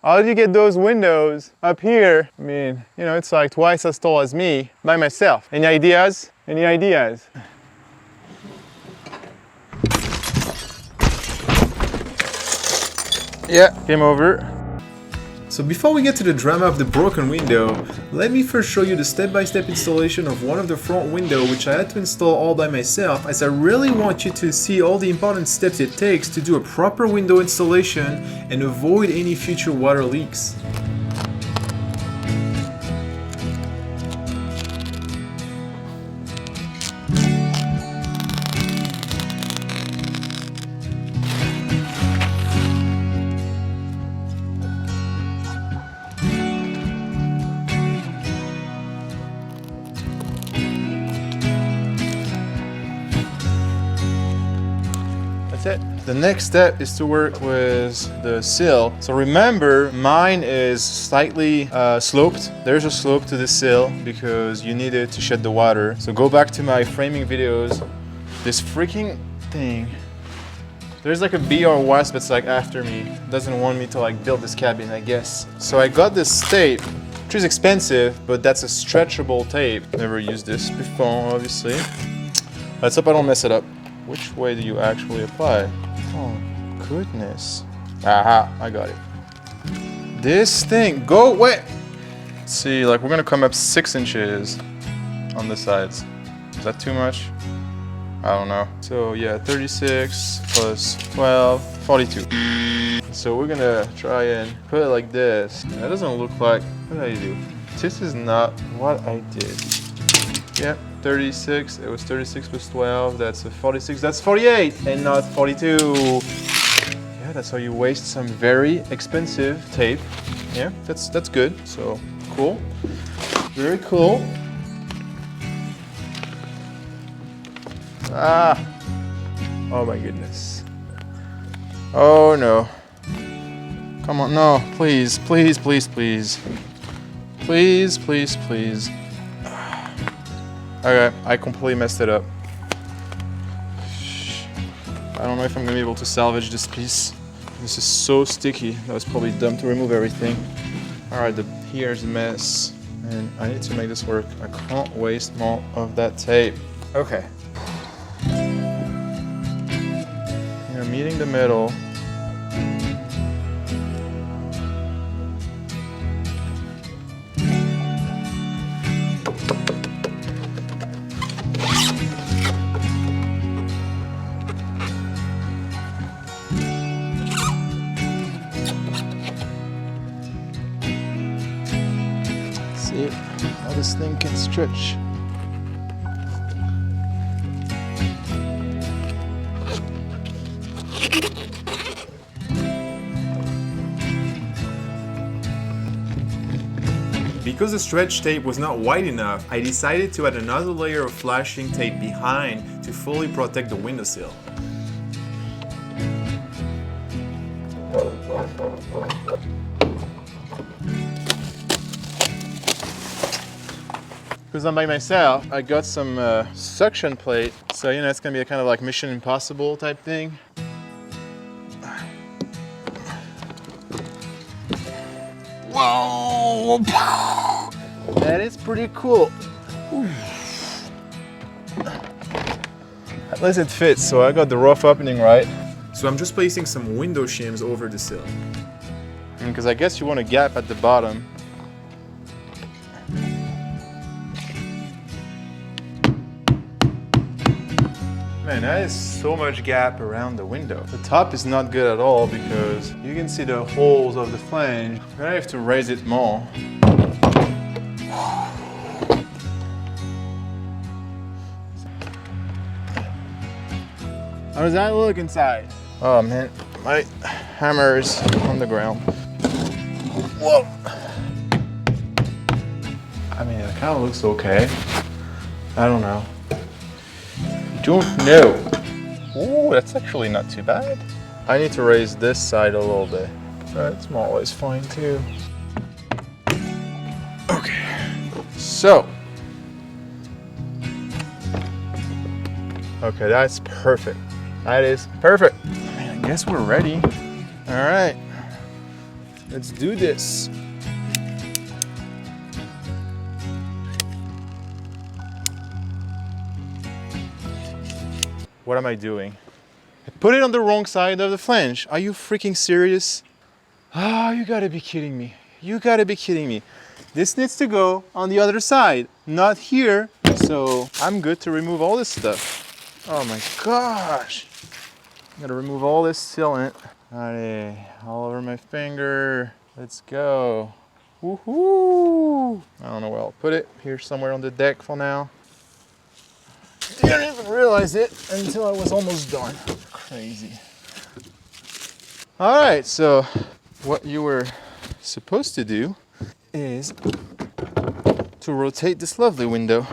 How did you get those windows up here? I mean, you know, it's like twice as tall as me by myself. Any ideas? Any ideas? Yeah, game over. So before we get to the drama of the broken window, let me first show you the step-by-step installation of one of the front window, which I had to install all by myself, as I really want you to see all the important steps it takes to do a proper window installation and avoid any future water leaks. It. The next step is to work with the sill. So remember, mine is slightly sloped. There's a slope to the sill because you need it to shed the water. So go back to my framing videos. This freaking thing. There's like a bee or wasp that's like after me. Doesn't want me to like build this cabin, I guess. So I got this tape, which is expensive, but that's a stretchable tape. Never used this before, obviously. Let's hope I don't mess it up. Which way do you actually apply? Oh, goodness. Aha, I got it. This thing, go away! See, like we're gonna come up 6 inches on the sides. Is that too much? I don't know. So yeah, 36 plus 12, 42. So we're gonna try and put it like this. That doesn't look like, what did I do? This is not what I did. Yep. 36, it was 36 plus 12, that's a 46, that's 48 and not 42. Yeah, that's how you waste some very expensive tape. Yeah, that's good, so cool. Very cool. Ah, oh my goodness. Oh no. Come on, no, please, please, please, please. Please, please, please. Okay, I completely messed it up. I don't know if I'm gonna be able to salvage this piece. This is so sticky. That was probably dumb to remove everything. All right, here's a mess. And I need to make this work. I can't waste more of that tape. Okay. You're meeting the middle. See how this thing can stretch. Because the stretch tape was not wide enough, I decided to add another layer of flashing tape behind to fully protect the windowsill. Because I'm by myself, I got some suction plate. So, you know, it's gonna be a kind of like Mission Impossible type thing. Whoa! That is pretty cool. At least it fits, so I got the rough opening right. So I'm just placing some window shims over the sill. Because I guess you want a gap at the bottom. Man, that is so much gap around the window. The top is not good at all because you can see the holes of the flange. I'm gonna have to raise it more. How does that look inside? Oh man, my hammer is on the ground. Whoa! I mean, it kind of looks okay. I don't know. Don't know. Ooh, that's actually not too bad. I need to raise this side a little bit. That's more or less fine too. Okay, so. Okay, that's perfect. That is perfect. I mean, I guess we're ready. All right. Let's do this. What am I doing? I put it on the wrong side of the flange. Are you freaking serious? Ah, you gotta be kidding me. You gotta be kidding me. This needs to go on the other side, not here. So I'm good to remove all this stuff. Oh my gosh. I'm gonna remove all this sealant. Alright, all over my finger. Let's go. Woohoo! I don't know where I'll put it. Here somewhere on the deck for now. Didn't even realize it until I was almost done. Crazy. All right, so what you were supposed to do is to rotate this lovely window.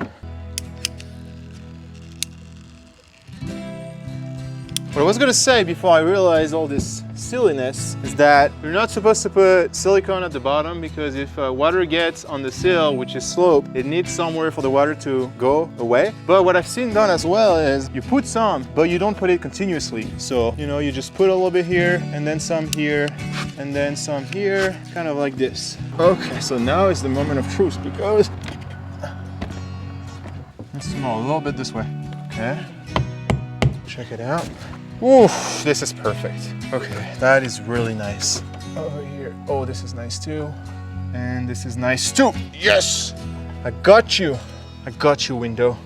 What I was gonna say before I realized all this silliness is that you're not supposed to put silicone at the bottom, because if water gets on the sill, which is sloped, it needs somewhere for the water to go away. But what I've seen done as well is you put some, but you don't put it continuously. So, you know, you just put a little bit here, and then some here, and then some here, kind of like this. Okay, so now is the moment of truth, because it's small, a little bit this way. Okay, check it out. Oof, this is perfect. Okay, that is really nice. Over here, oh, this is nice too. And this is nice too. Yes, I got you. I got you, window.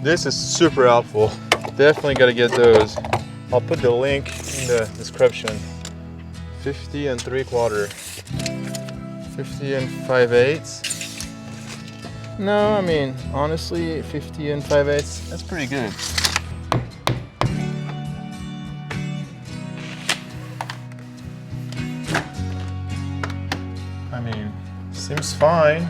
This is super helpful. Definitely gotta get those. I'll put the link in the description. 50 3/4. 50 5/8. No, I mean, honestly, 50 5/8, that's pretty good. I mean, seems fine.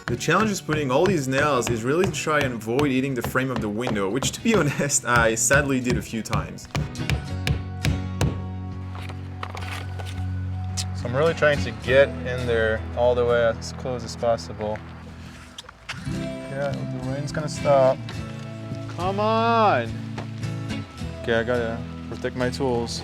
The challenge is putting all these nails is really to try and avoid eating the frame of the window, which to be honest, I sadly did a few times. So I'm really trying to get in there all the way as close as possible. Yeah, the rain's gonna stop. Come on! Okay, I gotta protect my tools.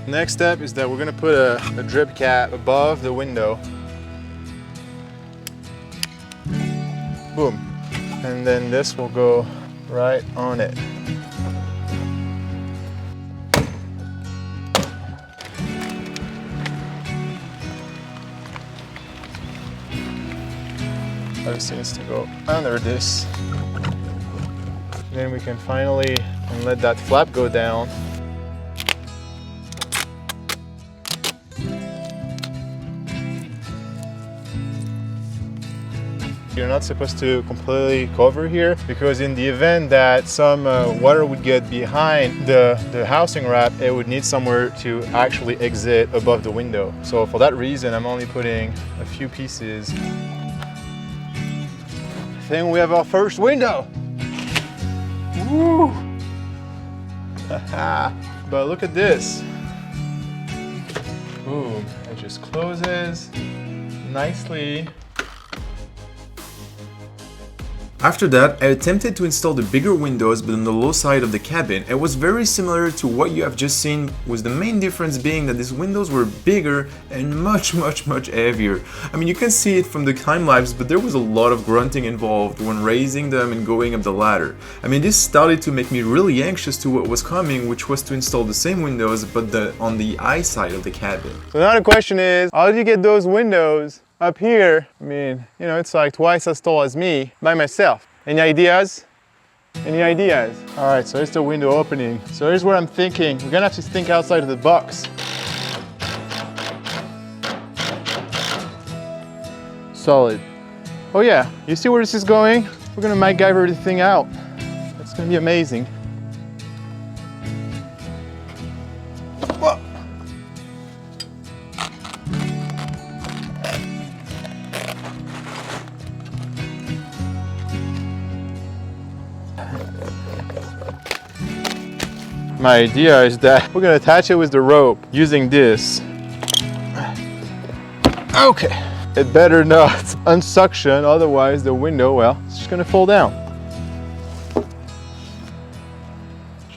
Next step is that we're gonna put a drip cap above the window. Boom. And then this will go right on it. Obviously needs to go under this. Then we can finally let that flap go down. You're not supposed to completely cover here, because in the event that some water would get behind the housing wrap, it would need somewhere to actually exit above the window. So for that reason, I'm only putting a few pieces. I think we have our first window. Woo! But look at this. Boom, it just closes nicely. After that, I attempted to install the bigger windows but on the low side of the cabin. It was very similar to what you have just seen, with the main difference being that these windows were bigger and much heavier. I mean, you can see it from the time lapse, but there was a lot of grunting involved when raising them and going up the ladder. I mean, this started to make me really anxious to what was coming, which was to install the same windows but on the eye side of the cabin. So now the question is, how did you get those windows up here? I mean, you know, it's like twice as tall as me by myself. Any ideas? Any ideas? All right, so here's the window opening. So here's what I'm thinking. We're gonna have to think outside of the box. Solid. Oh yeah, you see where this is going? We're gonna MacGyver this thing out. It's gonna be amazing. Whoa. my idea is that we're gonna attach it with the rope using this. Okay. It better not unsuction, otherwise the window, well, it's just gonna fall down.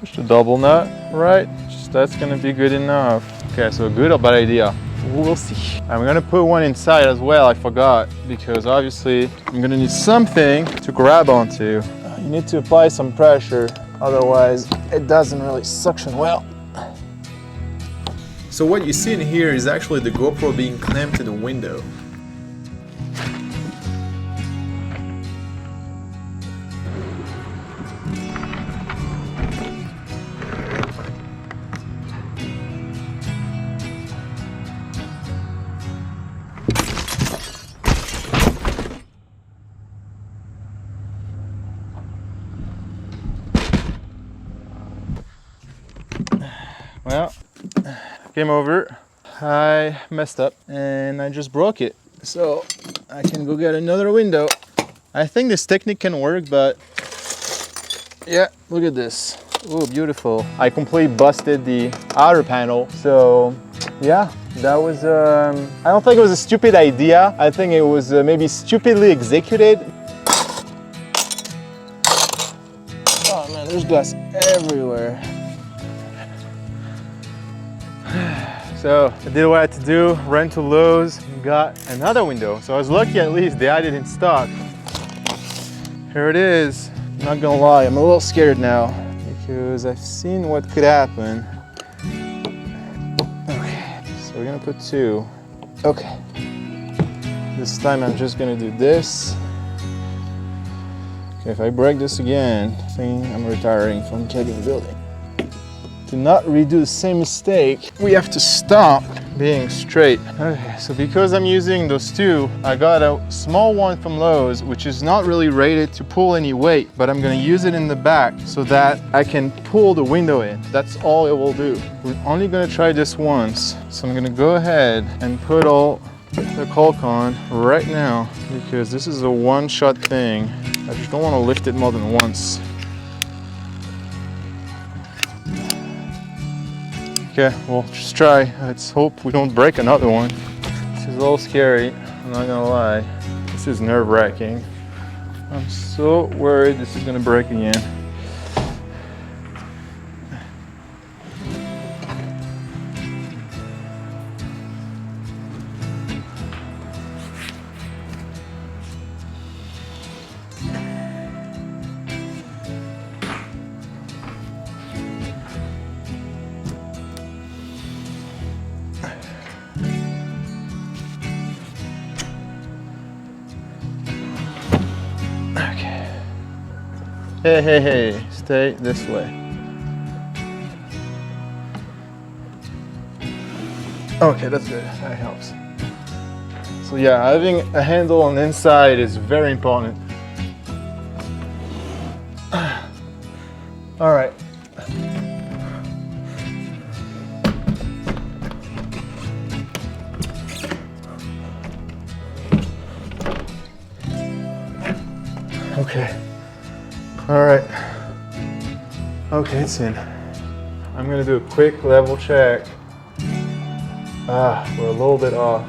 Just a double nut, right? That's gonna be good enough. Okay, so good or bad idea? We'll see. I'm gonna put one inside as well, I forgot, because obviously I'm gonna need something to grab onto. You need to apply some pressure, otherwise it doesn't really suction well. So what you see in here is actually the GoPro being clamped to the window. Well, game over. I messed up and I just broke it. So I can go get another window. I think this technique can work, but yeah, look at this. Oh, beautiful. I completely busted the outer panel. So yeah, that was, I don't think it was a stupid idea. I think it was maybe stupidly executed. Oh man, there's glass everywhere. So I did what I had to do, ran to Lowe's, and got another window. So I was lucky at least they had it in stock. Here it is. Not gonna lie, I'm a little scared now because I've seen what could happen. Okay, so we're gonna put two. Okay. This time I'm just gonna do this. Okay, if I break this again, I think I'm retiring from cabin building. To not redo the same mistake, we have to stop being straight. Okay, so because I'm using those two, I got a small one from Lowe's, which is not really rated to pull any weight, but I'm gonna use it in the back so that I can pull the window in. That's all it will do. We're only gonna try this once. So I'm gonna go ahead and put all the caulk on right now because this is a one-shot thing. I just don't wanna lift it more than once. Okay, we'll just try. Let's hope we don't break another one. This is a little scary, I'm not gonna lie. This is nerve-wracking. I'm so worried this is gonna break again. Hey, hey, hey, stay this way. Okay, that's good, that helps. So yeah, having a handle on the inside is very important. All right. Okay. All right. Okay, it's in. I'm gonna do a quick level check. We're a little bit off.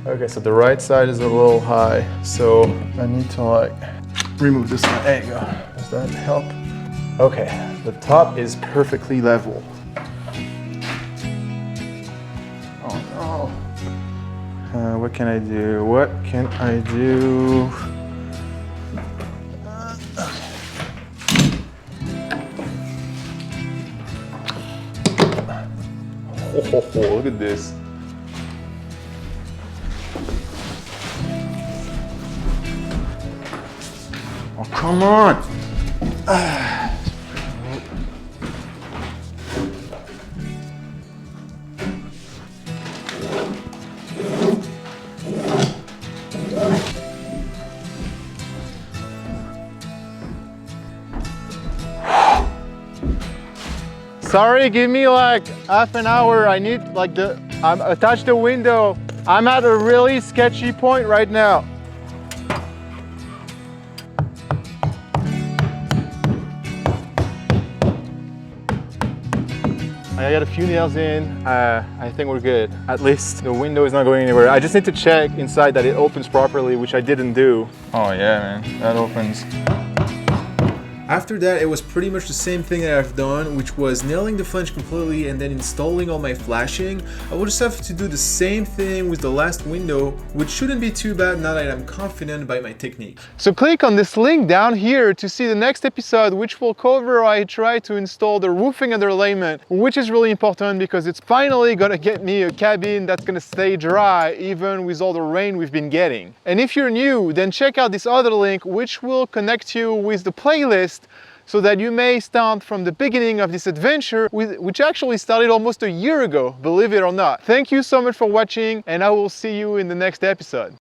Okay, so the right side is a little high, so I need to like remove this one. There you go. Does that help? Okay, the top is perfectly level. Oh no. What can I do? What can I do? Oh, look at this. Oh, come on. Sorry, give me like half an hour. I need like I'm attached the window. I'm at a really sketchy point right now. I got a few nails in. I think we're good. At least the window is not going anywhere. I just need to check inside that it opens properly, which I didn't do. Oh yeah, man, that opens. After that, it was pretty much the same thing that I've done, which was nailing the flange completely and then installing all my flashing. I will just have to do the same thing with the last window, which shouldn't be too bad now that I'm confident by my technique. So click on this link down here to see the next episode, which will cover how I try to install the roofing underlayment, which is really important because it's finally gonna get me a cabin that's gonna stay dry even with all the rain we've been getting. And if you're new, then check out this other link, which will connect you with the playlist so that you may start from the beginning of this adventure, which actually started almost a year ago, believe it or not. Thank you so much for watching, and I will see you in the next episode.